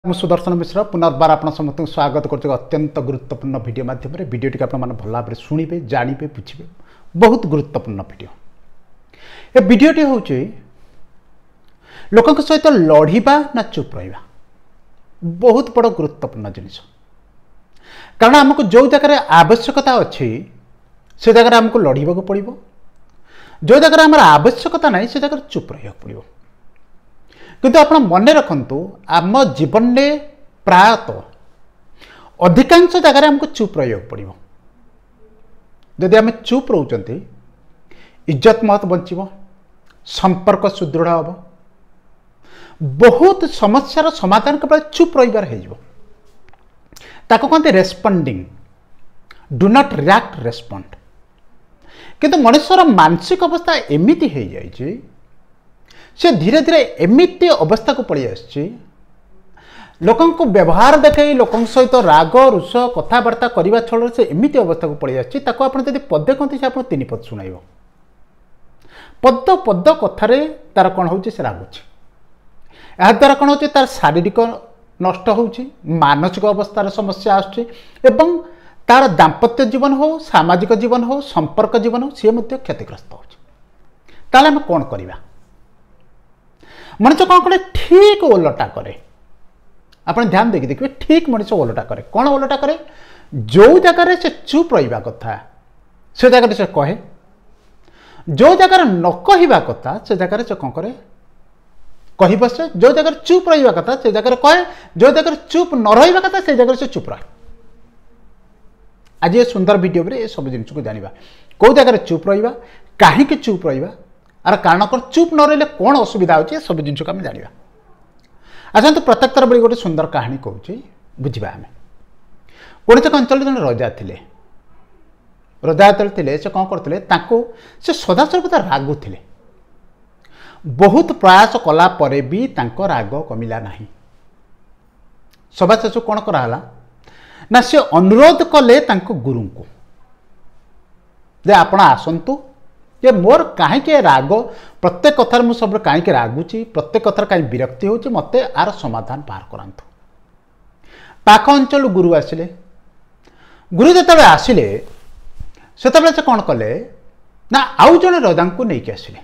ମୁଁ ସୁଦର୍ଶନ ମିଶ୍ର ପୁନର୍ବାର ଆପଣ ସମସ୍ତଙ୍କୁ ସ୍ୱାଗତ କରୁଛି ଅତ୍ୟନ୍ତ ଗୁରୁତ୍ୱପୂର୍ଣ୍ଣ ଭିଡ଼ିଓ ମାଧ୍ୟମରେ। ଭିଡ଼ିଓଟି ଆପଣମାନେ ଭଲ ଭାବରେ ଶୁଣିବେ, ଜାଣିବେ, ବୁଝିବେ। ବହୁତ ଗୁରୁତ୍ୱପୂର୍ଣ୍ଣ ଭିଡ଼ିଓ। ଏ ଭିଡ଼ିଓଟି ହେଉଛି ଲୋକଙ୍କ ସହିତ ଲଢ଼ିବା ନା ଚୁପ୍ ରହିବା, ବହୁତ ବଡ଼ ଗୁରୁତ୍ୱପୂର୍ଣ୍ଣ ଜିନିଷ। କାରଣ ଆମକୁ ଯେଉଁ ଜାଗାରେ ଆବଶ୍ୟକତା ଅଛି ସେ ଜାଗାରେ ଆମକୁ ଲଢ଼ିବାକୁ ପଡ଼ିବ, ଯେଉଁ ଜାଗାରେ ଆମର ଆବଶ୍ୟକତା ନାହିଁ ସେ ଜାଗାରେ ଚୁପ୍ ରହିବାକୁ ପଡ଼ିବ। କିନ୍ତୁ ଆପଣ ମନେ ରଖନ୍ତୁ, ଆମ ଜୀବନରେ ପ୍ରାୟତଃ ଅଧିକାଂଶ ଜାଗାରେ ଆମକୁ ଚୁପ୍ ରହିବାକୁ ପଡ଼ିବ। ଯଦି ଆମେ ଚୁପ୍ ରହୁଛନ୍ତି, ଇଜ୍ଜତ ମହତ ବଞ୍ଚିବ, ସମ୍ପର୍କ ସୁଦୃଢ଼ ହେବ, ବହୁତ ସମସ୍ୟାର ସମାଧାନ କେବଳ ଚୁପ୍ ରହିବାର ହେଇଯିବ। ତାକୁ କହନ୍ତି ରେସ୍ପଣ୍ଡିଂ, ଡୁ ନଟ୍ ରିଆକ୍ଟ, ରେସ୍ପଣ୍ଡ। କିନ୍ତୁ ମଣିଷର ମାନସିକ ଅବସ୍ଥା ଏମିତି ହେଇଯାଇଛି, ସେ ଧୀରେ ଧୀରେ ଏମିତି ଅବସ୍ଥାକୁ ପଳେଇ ଆସିଛି, ଲୋକଙ୍କୁ ବ୍ୟବହାର ଦେଖାଇ ଲୋକଙ୍କ ସହିତ ରାଗ ରୁଷ କଥାବାର୍ତ୍ତା କରିବା ଛଳରେ ସେ ଏମିତି ଅବସ୍ଥାକୁ ପଳେଇ ଆସିଛି, ତାକୁ ଆପଣ ଯଦି ପଦେ କହନ୍ତି ସେ ଆପଣ ତିନି ପଦ ଶୁଣାଇବ। ପଦ ପଦ କଥାରେ ତାର କ'ଣ ହେଉଛି, ସେ ରାଗୁଛି। ଏହାଦ୍ୱାରା କ'ଣ ହେଉଛି, ତାର ଶାରୀରିକ ନଷ୍ଟ ହେଉଛି, ମାନସିକ ଅବସ୍ଥାର ସମସ୍ୟା ଆସୁଛି ଏବଂ ତାର ଦାମ୍ପତ୍ୟ ଜୀବନ ହେଉ, ସାମାଜିକ ଜୀବନ ହେଉ, ସମ୍ପର୍କ ଜୀବନ ହେଉ, ସିଏ ମଧ୍ୟ କ୍ଷତିଗ୍ରସ୍ତ ହେଉଛି। ତାହେଲେ ଆମେ କ'ଣ କରିବା? ମଣିଷ କ'ଣ କରେ, ଠିକ୍ ଓଲଟା କରେ। ଆପଣ ଧ୍ୟାନ ଦେଇକି ଦେଖିବେ, ଠିକ୍ ମଣିଷ ଓଲଟା କରେ। କ'ଣ ଓଲଟା କରେ? ଯେଉଁ ଜାଗାରେ ସେ ଚୁପ୍ ରହିବା କଥା ସେ ଜାଗାରେ ସେ କହେ, ଯେଉଁ ଜାଗାରେ ନ କହିବା କଥା ସେ ଜାଗାରେ ସେ କ'ଣ କରେ, କହି ବସେ। ଯେଉଁ ଜାଗାରେ ଚୁପ୍ ରହିବା କଥା ସେ ଜାଗାରେ କହେ, ଯେଉଁ ଜାଗାରେ ଚୁପ୍ ନ ରହିବା କଥା ସେ ଜାଗାରେ ସେ ଚୁପ୍ ରହେ। ଆଜି ଏ ସୁନ୍ଦର ଭିଡ଼ିଓରେ ଏସବୁ ଜିନିଷକୁ ଜାଣିବା, କେଉଁ ଜାଗାରେ ଚୁପ୍ ରହିବା, କାହିଁକି ଚୁପ୍ ରହିବା, ଆର କାରଣ କ'ଣ, ଚୁପ୍ ନ ରହିଲେ କ'ଣ ଅସୁବିଧା ହେଉଛି, ଏସବୁ ଜିନିଷକୁ ଆମେ ଜାଣିବା। ଆସନ୍ତୁ ପ୍ରତ୍ୟେକ ଥର ଭଳି ଗୋଟେ ସୁନ୍ଦର କାହାଣୀ କହୁଛି, ବୁଝିବା ଆମେ। କୌଣସି ଏକ ଅଞ୍ଚଳରେ ଜଣେ ରଜା ଥିଲେ। ରଜା ଯେତେବେଳେ ଥିଲେ ସେ କ'ଣ କରୁଥିଲେ, ତାଙ୍କୁ ସେ ସଦାସର୍ବଦା ରାଗୁଥିଲେ। ବହୁତ ପ୍ରୟାସ କଲା ପରେ ବି ତାଙ୍କ ରାଗ କମିଲା ନାହିଁ। ସଭା ଶେଷକୁ କ'ଣ କରାହେଲା ନା, ସେ ଅନୁରୋଧ କଲେ ତାଙ୍କ ଗୁରୁଙ୍କୁ ଯେ ଆପଣ ଆସନ୍ତୁ, ଯେ ମୋର କାହିଁକି ରାଗ, ପ୍ରତ୍ୟେକ କଥାରେ ମୁଁ ସବୁବେଳେ କାହିଁକି ରାଗୁଛି, ପ୍ରତ୍ୟେକ କଥାରେ କାହିଁକି ବିରକ୍ତି ହେଉଛି, ମୋତେ ଆର ସମାଧାନ ବାହାର କରାନ୍ତୁ। ପାଖ ଅଞ୍ଚଳରୁ ଗୁରୁ ଆସିଲେ। ଗୁରୁ ଯେତେବେଳେ ଆସିଲେ ସେତେବେଳେ ସେ କ'ଣ କଲେ ନା, ଆଉ ଜଣେ ରଜାଙ୍କୁ ନେଇକି ଆସିଲେ।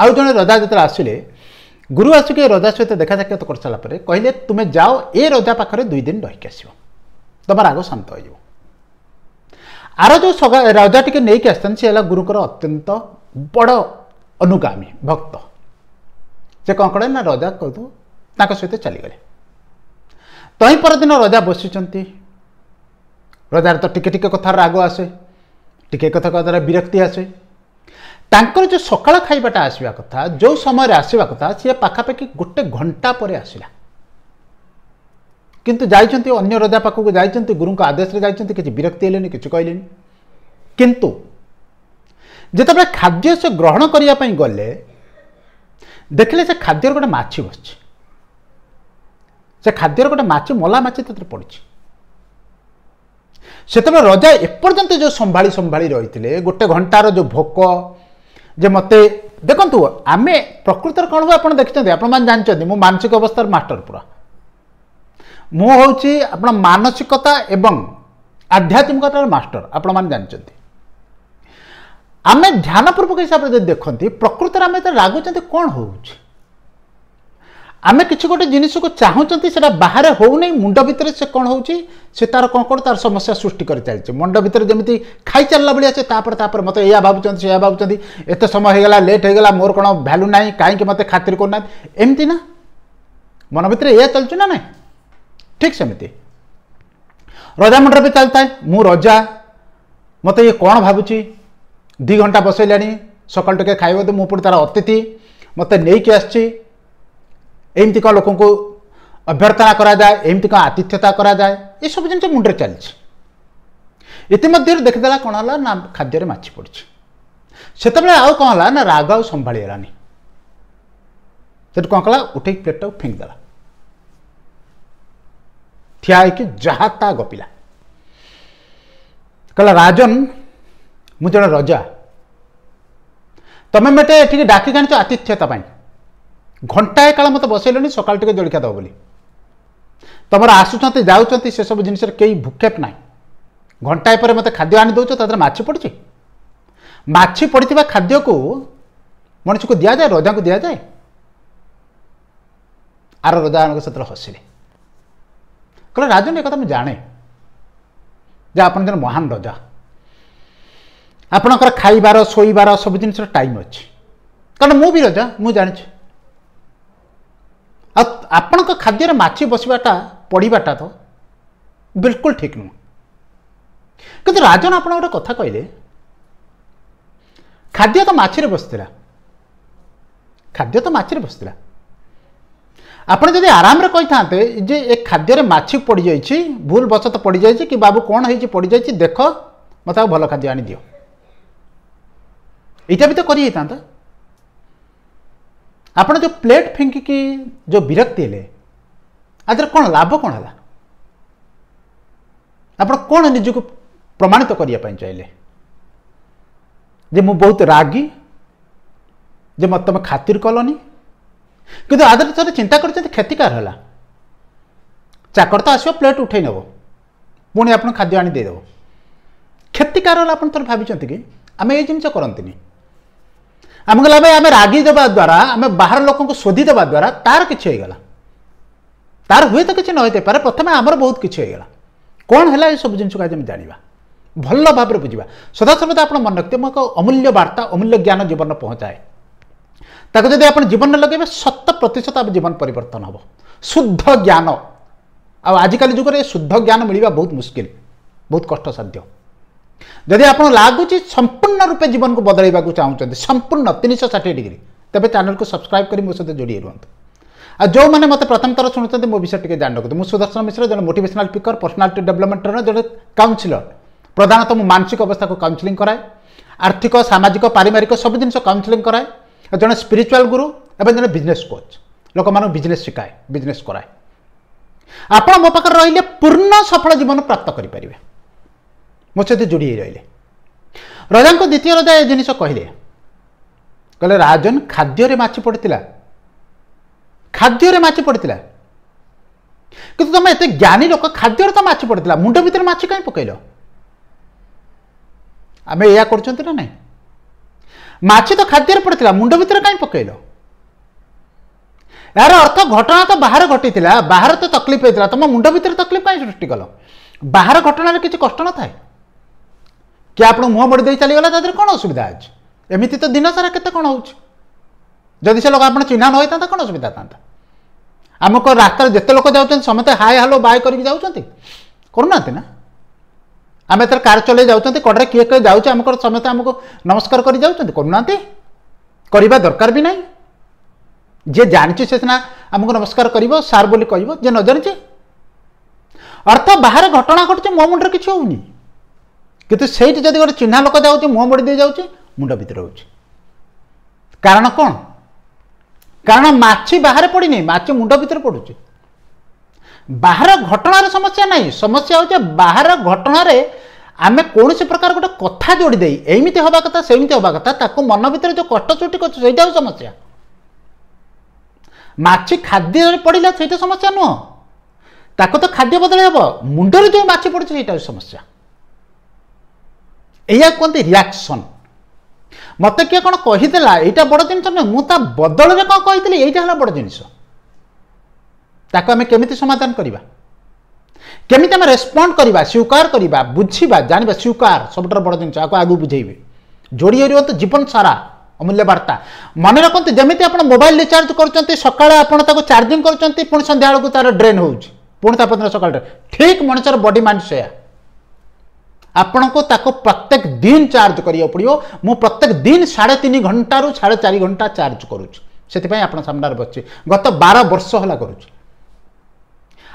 ଆଉ ଜଣେ ରଜା ଯେତେବେଳେ ଆସିଲେ, ଗୁରୁ ଆସିକି ରଜା ସହିତ ଦେଖା ସାକ୍ଷାତ କରିସାରିଲା ପରେ କହିଲେ, ତୁମେ ଯାଅ ଏ ରଜା ପାଖରେ 2 ଦିନ ରହିକି ଆସିବ, ତୁମ ରାଗ ଶାନ୍ତ ହୋଇଯିବ। ଆର ଯେଉଁ ରଜା ଟିକେ ନେଇକି ଆସିଥାନ୍ତି ସେ ହେଲା ଗୁରୁଙ୍କର ଅତ୍ୟନ୍ତ ବଡ଼ ଅନୁଗାମୀ ଭକ୍ତ। ସେ କ'ଣ କଲେ ନା, ରଜା କହିತು ତାଙ୍କ ସହିତ ଚାଲିଗଲେ। ତହିଁ ପରଦିନ ରଜା ବସିଛନ୍ତି। ରଜାର ତ ଟିକେ ଟିକେ କଥାର ରାଗ ଆସେ, ଟିକେ କଥା କଥାରେ ବିରକ୍ତି ଆସେ। ତାଙ୍କର ଯେଉଁ ସକାଳ ଖାଇବାଟା ଆସିବା କଥା, ଯେଉଁ ସମୟରେ ଆସିବା କଥା, ସିଏ ପାଖାପାଖି 1 ଘଣ୍ଟା ପରେ ଆସିଲା। କିନ୍ତୁ ଯାଇଛନ୍ତି, ଅନ୍ୟ ରଜା ପାଖକୁ ଯାଇଛନ୍ତି, ଗୁରୁଙ୍କ ଆଦେଶରେ ଯାଇଛନ୍ତି, କିଛି ବିରକ୍ତି ହେଲେନି, କିଛି କହିଲେନି। କିନ୍ତୁ ଯେତେବେଳେ ଖାଦ୍ୟ ସେ ଗ୍ରହଣ କରିବା ପାଇଁ ଗଲେ, ଦେଖିଲେ ସେ ଖାଦ୍ୟର ଗୋଟେ ମାଛି ବସିଛି। ସେ ଖାଦ୍ୟର ଗୋଟେ ମାଛି, ମଲା ମାଛି ସେଥିରେ ପଡ଼ିଛି। ସେତେବେଳେ ରଜା ଏପର୍ଯ୍ୟନ୍ତ ଯେଉଁ ସମ୍ଭାଳି ରହିଥିଲେ, 1 ଘଣ୍ଟାର ଯେଉଁ ଭୋକ, ଯେ ମୋତେ ଦେଖନ୍ତୁ, ଆମେ ପ୍ରକୃତରେ କ'ଣ ହୁଏ ଆପଣ ଦେଖିଛନ୍ତି, ଆପଣମାନେ ଜାଣିଛନ୍ତି, ମୁଁ ମାନସିକ ଅବସ୍ଥାର ମାଷ୍ଟର ପୁରା। ମୁଁ ହେଉଛି ଆପଣ ମାନସିକତା ଏବଂ ଆଧ୍ୟାତ୍ମିକତାର ମାଷ୍ଟର, ଆପଣମାନେ ଜାଣିଛନ୍ତି। ଆମେ ଧ୍ୟାନପୂର୍ବକ ହିସାବରେ ଯଦି ଦେଖନ୍ତି, ପ୍ରକୃତରେ ଆମେ ଯେତେବେଳେ ରାଗୁଛନ୍ତି କ'ଣ ହେଉଛି, ଆମେ କିଛି ଗୋଟେ ଜିନିଷକୁ ଚାହୁଁଛନ୍ତି, ସେଟା ବାହାରେ ହେଉନି, ମୁଣ୍ଡ ଭିତରେ ସେ କ'ଣ ହେଉଛି, ସେ ତାର କ'ଣ ତାର ସମସ୍ୟା ସୃଷ୍ଟି କରି ଚାଲିଛି। ମୁଣ୍ଡ ଭିତରେ ଯେମିତି ଖାଇଚାଲିଲା ଭଳିଆ ସେ ତାପରେ ମୋତେ ଏଇଆ ଭାବୁଛନ୍ତି, ସେଇଆ ଭାବୁଛନ୍ତି, ଏତେ ସମୟ ହେଇଗଲା, ଲେଟ୍ ହେଇଗଲା, ମୋର କ'ଣ ଭ୍ୟାଲୁ ନାହିଁ, କାହିଁକି ମୋତେ ଖାତିର କରୁନାହାନ୍ତି, ଏମିତି ନା ମନ ଭିତରେ ଏଇଆ ଚାଲିଛି ନା ନାହିଁ। ଠିକ୍ ସେମିତି ରଜା ମୁଣ୍ଡରେ ବି ଚାଲିଥାଏ, ମୁଁ ରଜା, ମୋତେ ଇଏ କ'ଣ ଭାବୁଛି, 2 ଘଣ୍ଟା ବସେଇଲାଣି, ସକାଳୁ ଟିକେ ଖାଇବ ତ, ମୁଁ ପୁଣି ତାର ଅତିଥି, ମୋତେ ନେଇକି ଆସିଛି, ଏମିତି କ'ଣ ଲୋକଙ୍କୁ ଅଭ୍ୟର୍ଥନା କରାଯାଏ, ଏମିତି କ'ଣ ଆତିଥ୍ୟତା କରାଯାଏ, ଏସବୁ ଜିନିଷ ମୁଣ୍ଡରେ ଚାଲିଛି। ଇତିମଧ୍ୟରେ ଦେଖିଦେଲା କ'ଣ ହେଲା ନା, ଖାଦ୍ୟରେ ମାଛି ପଡ଼ିଛି। ସେତେବେଳେ ଆଉ କ'ଣ ହେଲା ନା, ରାଗ ଆଉ ସମ୍ଭାଳି ହେଲାନି। ସେଠୁ କ'ଣ କଲା, ଉଠେଇକି ପ୍ଲେଟ୍ଟାକୁ ଫିଙ୍ଗିଦେଲା, ଠିଆ ହେଇକି ଯାହା ତା ଗପିଲା। କହିଲା, ରାଜନ, ମୁଁ ଜଣେ ରଜା, ତମେ ମୋତେ ଏଠିକି ଡାକିକି ଆଣିଛ ଆତିଥ୍ୟତା ପାଇଁ, घंटाए काल मत बसैलनि सकाल टिके जलखिया दब बोली तुम आसुँच जाऊँच से सब जिन कई भूक्षेप ना घंटाए पर मत खाद्य आनी दौच तादर माछी पड़ी माछी पड़ी खाद्य को मनुष्य को दि जाए रजा को दि जाए आर रजा से हसिले कहले राजन एक मुझे जाने जे आप जन महान रजा आपणकर खाइबार शोइबार सब जिन टाइम अच्छी कारण मु भी रजा मु जानी आपण खाद्य माछी बसवाटा पड़ाटा तो बिल्कुल ठीक नुह कि राजन आप गोटे कथा कहले खाद्य तो माछी बसला खाद्य तो माछी बसला आपड़ जब आराम रे कही था जे ए खाद्य माछी पड़ जाइए भूल बसत पड़ जाइए कि बाबू कौन है पड़ जाइए देख मत भल खाद्य आनी दियो यहाँ भी तो कर आपड़ जो प्लेट फिंकिकी जो विरक्ति हेले आज कौन लाभ कौन है आप कौन निजक प्रमाणित करने चाहिए जे मु बहुत रागी जे मत तुम खातिर कलनी कि आदर थे चिंता कर क्षतिकार है चाकर तो आसो प्लेट उठे नब पुणी आप खाद्य आनी देदेव क्षतिकार है आप भाई कि आम ये जिन करती आमको लगे आम रागी देवा द्वारा आम बाहर लोक शोधी देवा द्वारा तार किसी होगा तार हुए तो किसी न होते पारे प्रथम आमर बहुत किसी होगा कौन है ये सब जिन आज जाना भल भाव में बुझा सदासर्वदा आप मन रखते एक अमूल्य वार्ता अमूल्य ज्ञान जीवन में पहुँचाए ताको जब आप जीवन में लगे 100% आप जीवन परिवर्तन हम शुद्ध ज्ञान आजिकल जुगे शुद्ध ज्ञान मिलवा बहुत मुश्किल बहुत कष्टसाध्य जदि आप लगुच संपूर्ण रूपे जीवन को बदलवा चाहते संपूर्ण 360 डिग्री तेज चैनल को सब्सक्राइब कर मो सहित जोड़ी रुहतु आ जो मैंने मत प्रथम थर शुणुते मो विषय टी जान रखते मुझे सुदर्शन मिश्र जन मोटिवेशनल स्पीकर पर्सनालिटी डेवलपमेंट जन काउंसिलर प्रधानतः मानसिक अवस्था को काउंसिलिंग कराए आर्थिक सामाजिक पारिवारिक सब जिन काउंसिलिंग कराए जन स्पिरिचुआल गुरु एवं जन बिजनेस कोच लोक मान बिजनेस शिखाए बिजनेस कराए आप मो पाखे रही पूर्ण सफल जीवन प्राप्त करेंगे मो सहित जोड़ी रही रजा को द्वितीय रजा ये जिन कहले राजन खाद्य माछी पड़ता खाद्य माछी पड़ता कि तुम एत ज्ञानी लोक खाद्य तो माछी पड़ता मुंड भितर माछी कहीं पकईल आम या कर ना माछी तो खाद्य पड़ता मुंड भितर कहीं पकईल यार अर्थ घटना तो बाहर घटी बाहर तो तकलीफ होता तुम मुंड भितर तकलीफ कहीं सृष्टि कल बाहर घटना किसी कष्ट न थाए कि आप मुह मोड़ी दे चलीगला तादेह कौन असुविधा आज एमती तो दिन सारा केते कौन होदी से लोक आप चिन्ह न होता कौन असुविधा था आमको रास्तार जिते लोक जाऊँ समस्त हाय हालो बाय कर करूना ना आम एतर कार चले जाऊँ कड़े किए किए जाऊँ आम समस्त आमको नमस्कार कर करूना करवा दरकार भी नहीं जे जानी से सीना आमको नमस्कार कर सार बोली कह जे न जानी अर्थ बाहर घटना घटुचे मो मुंडे किसी होनी किंतु सेठी जब गोटे चिन्ह लोक जाऊँ मुह मोड़ी दे जाऊँ मुंड भितर हो कारण कौन कारण माछी बाहर पड़नी माछी मुंड भितर पड़ुची बाहर घटनार समस्या नहीं समस्या हो बाहर घटन आम कौन प्रकार गोटे कथा जोड़ी दे एमती हवा कथा सेमती हवा कथा ताको मन भितर जो कष्ट सृष्टि कर समस्या माछी खाद्य पड़ा से समस्या नुह ताको तो खाद्य बदल हम मुंडर जो माछी पड़ी से समस्या या कहते रिएक्शन मत किए कौन कहीदेला यहाँ बड़ जिन मुझे बदल में कौन कही यहाँ बड़ जिन आम केमी समाधान करवा केमी आम रेस्पंड करवा स्वीकार करवा बुझा जाना स्वीकार सब बड़ जिन आगे बुझेबे जोड़ी रुहतु जीवन सारा अमूल्य वार्ता मन रखते जमी आप मोबाइल रिचार्ज कर सकाଳେ आप चार्जिंग कर संध्या बेलू तार ड्रेन हो पुणी सकाल ठीक मनुष्यर बॉडी माइंड से आपण को ताको प्रत्येक दिन चार्ज करियो पड़ियो मु प्रत्येक दिन 3.5 घंटा रु 4.5 घंटा चार्ज करूँ से आपण सामने बच्चे गत 12 वर्ष है करूँ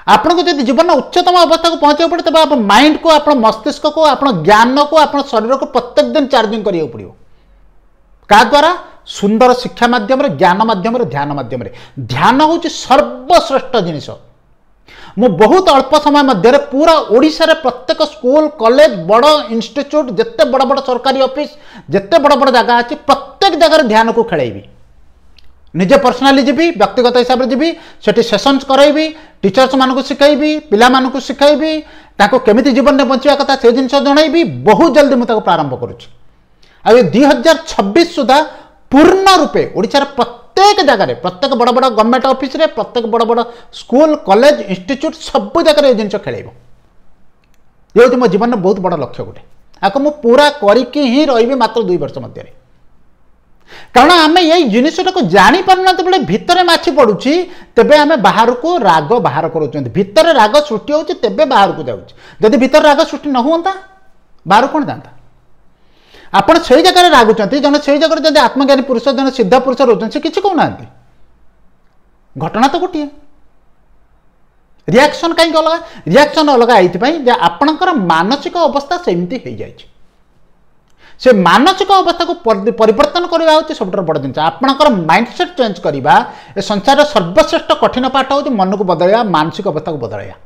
आपण को जब जीवन उच्चतम अवस्था को पहुंचा पड़े तब आप माइंड को आप मस्तिष्क को आप ज्ञान को आप शरीर को प्रत्येक दिन चार्जिंग करियो पड़ियो का द्वारा सुंदर शिक्षा माध्यम ज्ञान माध्यम ध्यान माध्यम ध्यान हूँ सर्वश्रेष्ठ जिनिस मु बहुत अल्प समय मध्य पूरा ओडिशा रे प्रत्येक स्कूल कॉलेज बड़ इंस्टीट्यूट जिते बड़ बड़ सरकारी ऑफिस जिते बड़ बड़ जगह अच्छी प्रत्येक जगह ध्यान को खेलेबी निजे पर्सनाली जी व्यक्तिगत हिसाब से जी सेठी सेशंस करैबी टीचर्स मानक शिखाइबी पिला मानक शिखाइबी ताको केमिति जीवन में बंचा कथा से जिन जनइबी बहुत जल्दी मुझे प्रारंभ करुच्ची आ 2026 सुधा पूर्ण रूपे ओडिशार प्रत्येक जगह प्रत्येक बड़ बड़ गवर्नमेंट ऑफिस रे प्रत्येक बड़ बड़ स्कूल कॉलेज इंस्टीट्यूट सब जगह ये जिन खेल ये हूँ मो जीवन में बहुत बड़ लक्ष्य गोटे आपको मुझे पूरा करके ही रही मात्र 2 वर्ष मध्य कारण आम यही जिनटा को जापार बेले भितर माछी पड़ुची तेबे आम बाहर को राग बाहर करों भितर राग सृष्टि होती तेबे बाहर को जाऊँगी जदि भितर राग सृष्टि न हुआ बाहर कौन जाता आपण से जगह रागुंट जन से जगह जब आत्मज्ञानी पुरुष जन सिद्ध पुरुष रोच से किसी कहना घटना तो गोटे रिएक्शन कहीं अलग रिएक्शन अलग ये आपणकर मानसिक अवस्था सेमती हो जाए से मानसिक अवस्था को परिवर्तन करवा हूँ सब बड़ जिन आपणकर माइंडसेट चेंज करवा ए संसार सर्वश्रेष्ठ कठिन पाठ हूँ मन को बदलवा मानसिक अवस्था को बदलवा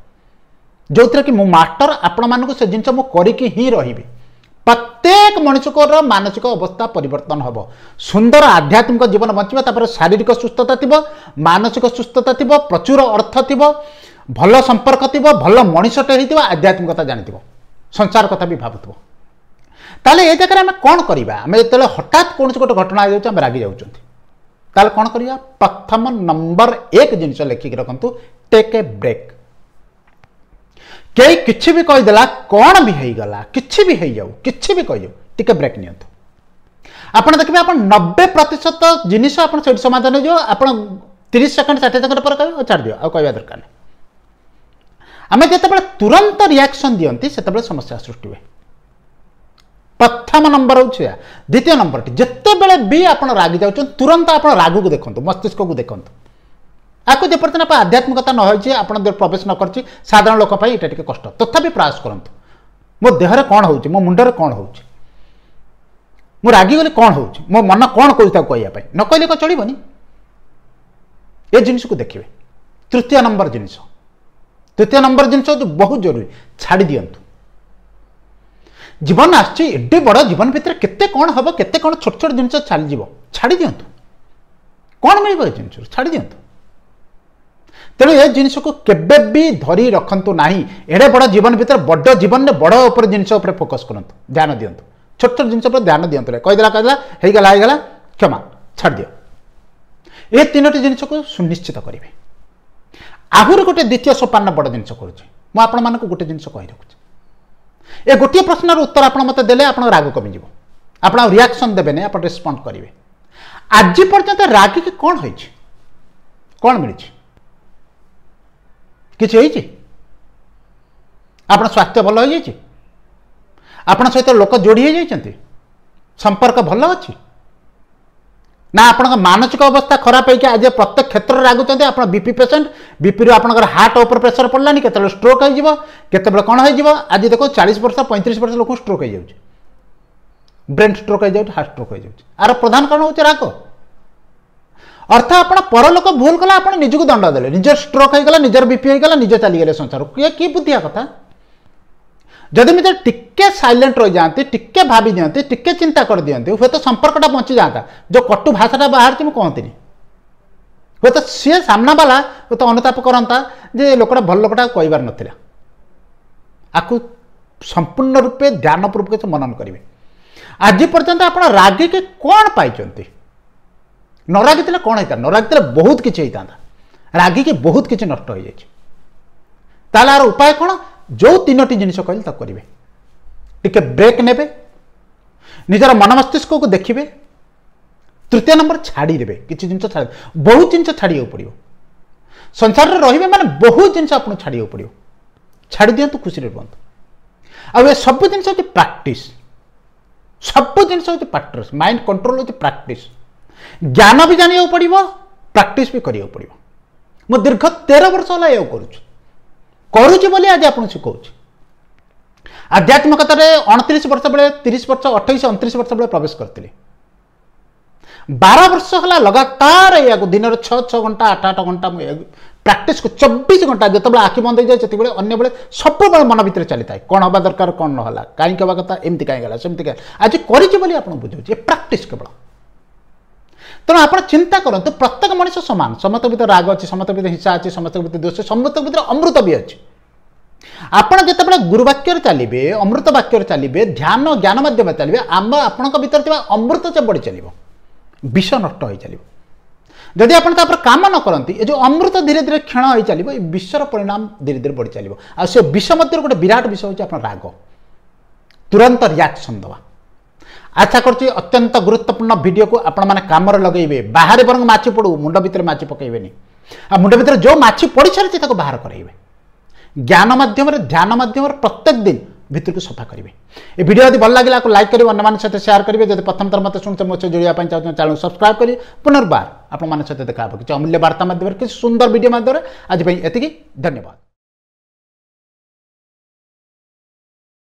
जो थे कि मो मास्टर आपण मानक से जिन मुझे ही रही प्रत्येक मनुष्य को मानसिक अवस्था परिवर्तन हम सुंदर आध्यात्मिक जीवन बंचा शारीरिक सुस्थता थी मानसिक सुस्थता थी प्रचुर अर्थ थी भल संपर्क थी भल मनीषटे हो आध्यात्मिकता जानी संसार कथा भी भावुव ताले ये जगह आम कौन करवा आम जो हठात कौन गोटे घटना आ जाए रागी जाऊँ कौन करवा प्रथम नंबर 1 जिन लिखिक रखु टेक ए ब्रेक कई किसी भी कहीदेला कौन भी होगला किसी भी हो जाऊ किसी भी कही टिके ब्रेक नियंतु आपड़ देखिए आप 90% जिनिस आप समाधान हो आप 30 सेकंड 60 सेकंड पर कह छाड़ दियो आ कहवा दरकार आम जिते तुरंत रिएक्शन दियंती से समस्या सृष्टि हुए प्रथम नंबर हूँ द्वितीय नंबर जिते बड़े भी आप रागी जाऊँ तुरंत आप राग को देखो मस्तिष्क को देखो आपको जपर्तन आप आध्यात्मिकता न हो आप प्रवेश न कर साधारण लोक ये कष्ट तथापि प्रयास करूँ मो देहरे कौन हो मो मुंडे कौन हो रागिगली कौन हो मो मन कौन कहवाई न कहले कौन चलनी ये जिनिस को देखिए तृतीय नंबर जिनिस बहुत जरूरी छाड़ दिंतु जीवन आसची एडे बड़ जीवन भितर केते कौन हम केते कौन छोट छोट जिन चली छाड़ी दिंतु कौन मिल जिन छाड़ी दिंतु तेणु ये जिनिस को केबे भी धरी रखंतु नाही एडे बड़ जीवन भितर बड़ जीवन में बड़ उपर जिनिस उपर फोकस करंतु ध्यान दिंतु छोट छोट जिनिस उपर ध्यान दिंतु कहीदेला हेगला क्षमा छाड़ दियो ये 3टी जिनिस को सुनिश्चित करेंगे आहुरी गोटे द्वितीय सोपान बड़ जिनिस करुँचे मुझे गोटे जिनिस कही रखुच्छे ये गोटे प्रश्नर उत्तर आप मत देले आप राग कमिज आप रिएक्शन देवे आप रेस्पॉन्ड करेंगे आज पर्यंत रागी की कौन हो कौन मिली किसी आप स्वास्थ्य भल हो जाए आपण सहित लोक जोड़ी हो जाती संपर्क भल अच्छी ना आप मानसिक अवस्था खराब है आज प्रत्येक क्षेत्र में रागुंट आप बीपी पेसेंट बीपी आप हार्ट ऊपर प्रेसर पड़लानी केत स्ट्रोक हो कौन हो आज देखो 40 वर्ष 35 वर्ष लोक स्ट्रोक हो जाए ब्रेन स्ट्रोक हो जाए हार्ट स्ट्रोक हो जाए आर प्रधान कारण हूँ राग अर्थ आप परलोक भूल कला आप निजक दंड देले निजर स्ट्रोक होगा निजर बीपी होगा निजे चलीगले संसार किए बुद्धिया कथा जदि मुझे टिके साइलेंट रही जाती टिके भावी दिखती टिके चिंता कर दिखती हे तो संपर्कटा बची जाता जो कटु भाषाटा बाहर मुझे कहती हे तो सी सामना वाला हे तो अनुताप करता जे लोकटा भल लोकटा कहबार नाला आपको संपूर्ण रूपे ध्यानपूर्वक से मनन करेंगे आज पर्यंत आप रागी के कौन पाई न रागी कौन होता न रागी बहुत किसी होता रागी के बहुत किसी नष्ट हो जाए उपाय कौन जो 3टी जिनिस कहली तक करेंगे टिके ब्रेक नेबे निजर मन मस्तिष्क को देखिए तृतीय नंबर छाड़ीदेवे किसी जिन छाड़ बहुत जिन छाड़ा पड़ो संसार में रही मैंने बहुत जिन आपको छाड़ा पड़ो छाड़ दिंतु खुशी रुहतु आ सब जिन प्रैक्टिस सब जिन प्रैक्टिस माइंड कंट्रोल हो प्रैक्टिस ज्ञान भी जाना पड़ो प्रैक्टिस भी करा पड़ो मो दीर्घ 13 वर्ष है या करुच्ची बोली आज आपको शिखाऊँ आध्यात्मिकता 29 वर्ष बेले 30 वर्ष 28 29 वर्ष बेले प्रवेश करते 12 वर्ष है लगातार या दिन 6 घंटा 8 घंटा प्रैक्टिस को 24 घंटा जो आखि बंद हो जाए से अन्य बेले सब मन भर चली था कौन हवा दरकार कौन ना कहीं हवा कथा एमती कहीं गला सेमती आज करी आप बुझे प्रैक्टिस केवल तेणु आप चिंता करूँ प्रत्येक मनुष्य सामान समस्त भर राग अच्छी समस्त भर हिंसा अच्छी समस्त भर दोष समस्त भर अमृत भी अच्छी आपण जिते गुरुवाक्य चलिए अमृत वाक्य चलिए ध्यान ज्ञान मध्यम चलिए आम आपण भर अमृत से बढ़ी चलो विष नष्ट हो चलो जदि आप काम न करती ये जो अमृत धीरे धीरे क्षण हो चलो ये विषर परिणाम धीरे धीरे बढ़ी चलो आ से विष मध्य गोटे विराट विषय हूँ आप राग तुरंत रिएक्शन दवा आशा करछि अत्यंत गुरुत्वपूर्ण वीडियो को आपण माने काम लगेबे बाहर बरंग माछी पड़ू मुंड भितर माछी पकेबेनी आ मुंड भितर जो माछी पड़ी सारी ताको बाहर कराइबे ज्ञान माध्यम ध्यान माध्यम प्रत्येक दिन भितर को सफा करेंगे ये वीडियो यदि भल लगे लाइक करेंगे अन्य सहित शेयर करेंगे जब प्रथम थर मत शुणुते मो जोड़िया चाहते चैनल सब्सक्राइब करेंगे पुनर्बार आप सहित देखा किसी अमूल्य वार्ता माध्यम किसी सुंदर वीडियो माध्यम आज एति धन्यवाद।